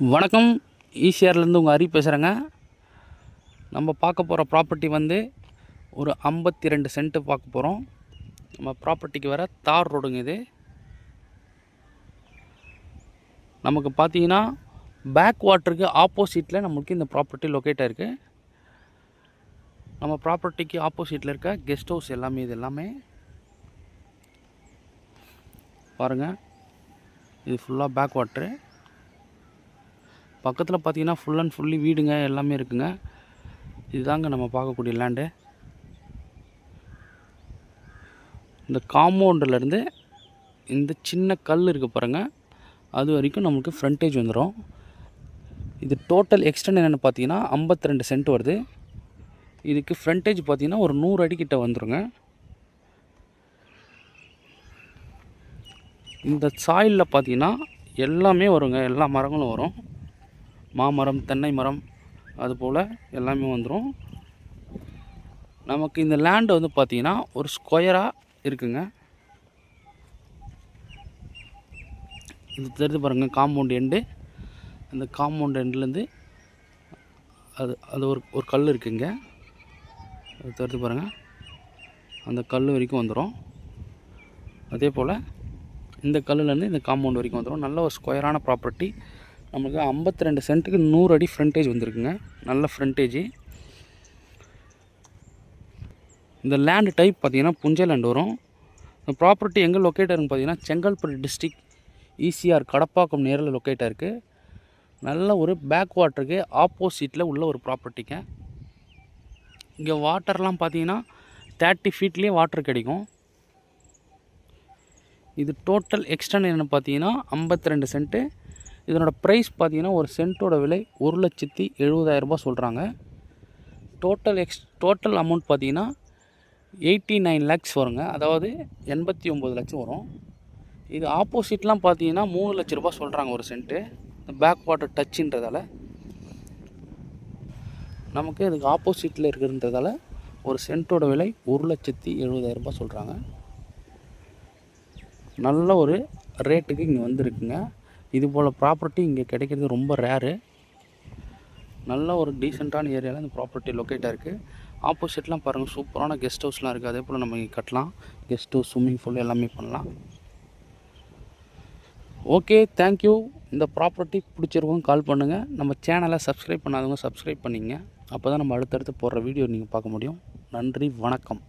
வணக்கம். ஈசிஆர்லேருந்து உங்கள் ஹரி பேசுகிறேங்க. நம்ம பார்க்க போகிற ப்ராப்பர்ட்டி வந்து ஒரு 52 சென்ட்டு பார்க்க போகிறோம். நம்ம ப்ராப்பர்ட்டிக்கு வர தார் ரோடுங்க இது. நமக்கு பார்த்தீங்கன்னா பேக் வாட்டருக்கு ஆப்போசிட்டில் நம்மளுக்கு இந்த ப்ராப்பர்ட்டி லொக்கேட் ஆகிருக்கு. நம்ம ப்ராப்பர்ட்டிக்கு ஆப்போசிட்டில் இருக்க கெஸ்ட் ஹவுஸ் எல்லாமே இது எல்லாமே பாருங்கள். இது ஃபுல்லாக பேக் வாட்ரு. பக்கத்தில் பார்த்தீங்கன்னா ஃபுல் அண்ட் ஃபுல்லி வீடுங்க எல்லாமே இருக்குங்க. இதுதாங்க நம்ம பார்க்கக்கூடிய லேண்டு. இந்த காம்பவுண்டிலேருந்து இந்த சின்ன கல் இருக்குது பாருங்கள், அது வரைக்கும் நம்மளுக்கு ஃப்ரண்டேஜ் வந்துடும். இது டோட்டல் எக்ஸ்டெண்ட் என்னென்னு பார்த்தீங்கன்னா 52 சென்ட் வருது. இதுக்கு ஃப்ரண்டேஜ் பார்த்தீங்கன்னா ஒரு 100 அடிக்கிட்ட வந்துடுங்க. இந்த சாயிலில் பார்த்தீங்கன்னா எல்லாமே வருங்க, எல்லா மரங்களும் வரும். மாமரம், தென்னை மரம், அதுபோல் எல்லாமே வந்துடும். நமக்கு இந்த லேண்டு வந்து பார்த்திங்கன்னா ஒரு ஸ்கொயராக இருக்குங்க. இது தெரிஞ்சு பாருங்கள், காம்பவுண்ட் எண்டு. அந்த காம்பவுண்ட் எண்ட்லேருந்து அது ஒரு கல் இருக்குங்க, அது தெரிஞ்சு பாருங்கள். அந்த கல் வரைக்கும் வந்துடும். அதே போல் இந்த கல்லுலேருந்து இந்த காம்பவுண்ட் வரைக்கும் வந்துடும். நல்ல ஒரு ஸ்கொயரான ப்ராப்பர்ட்டி. நமக்கு 52 சென்ட்டுக்கு 100 அடி ஃப்ரண்டேஜ் வந்துருக்குங்க, நல்ல ஃப்ரண்டேஜ். இந்த லேண்டு டைப் பார்த்திங்கன்னா புஞ்சை லேண்ட் வரும். இந்த ப்ராப்பர்ட்டி எங்கே லொக்கேட் ஆகுன்னு பார்த்தீங்கன்னா செங்கல்பட்டு டிஸ்ட்ரிக் ஈசிஆர் கடப்பாக்கம் நேரில் லொக்கேட் ஆகிருக்கு. நல்ல ஒரு பேக் வாட்டருக்கு ஆப்போசிட்டில் உள்ள ஒரு ப்ராப்பர்ட்டிங்க. இங்கே வாட்டர்லாம் பார்த்தீங்கன்னா 30 ஃபீட்லேயே வாட்டர் கிடைக்கும். இது டோட்டல் எக்ஸ்டெண்ட் என்னென்னு பார்த்தீங்கன்னா 52 சென்ட்டு. இதனோட ப்ரைஸ் பார்த்தீங்கன்னா ஒரு சென்ட்டோட விலை 1,70,70,000 சொல்கிறாங்க. டோட்டல் அமௌண்ட் பார்த்தீங்கன்னா 89 lakhs வருங்க, அதாவது 89 லட்சம் வரும். இது ஆப்போசிட்லாம் பார்த்தீங்கன்னா 3 லட்ச ரூபா சொல்கிறாங்க ஒரு சென்ட்டு. பேக் வாட்டர் டச்சுன்றதால நமக்கு இதுக்கு ஆப்போசிட்டில் இருக்கிறதுன்றதால ஒரு சென்ட்டோட விலை 1,70,70,000 சொல்கிறாங்க. நல்ல ஒரு ரேட்டுக்கு இங்கே வந்துருக்குங்க. இது போல் ப்ராப்பர்ட்டி இங்கே கிடைக்கிறது ரொம்ப ரேரு. நல்ல ஒரு டீசெண்டான ஏரியாவில் இந்த ப்ராப்பர்ட்டி லொக்கேட்டாக இருக்குது. ஆப்போசிட்லாம் பாருங்கள், சூப்பரான கெஸ்ட் ஹவுஸ்லாம் இருக்குது. அதே போல் நம்ம இங்கே கட்டலாம். கெஸ்ட் ஹவுஸ், ஸ்விம்மிங் பூல் எல்லாமே பண்ணலாம். Okay, thank you. இந்த ப்ராப்பர்ட்டி பிடிச்சிருக்கோம் கால் பண்ணுங்கள். நம்ம சேனலை சப்ஸ்கிரைப் பண்ணாதவங்க சப்ஸ்கிரைப் பண்ணிங்க. அப்போ தான் நம்ம அடுத்தடுத்து போடுற வீடியோ நீங்கள் பார்க்க முடியும். நன்றி, வணக்கம்.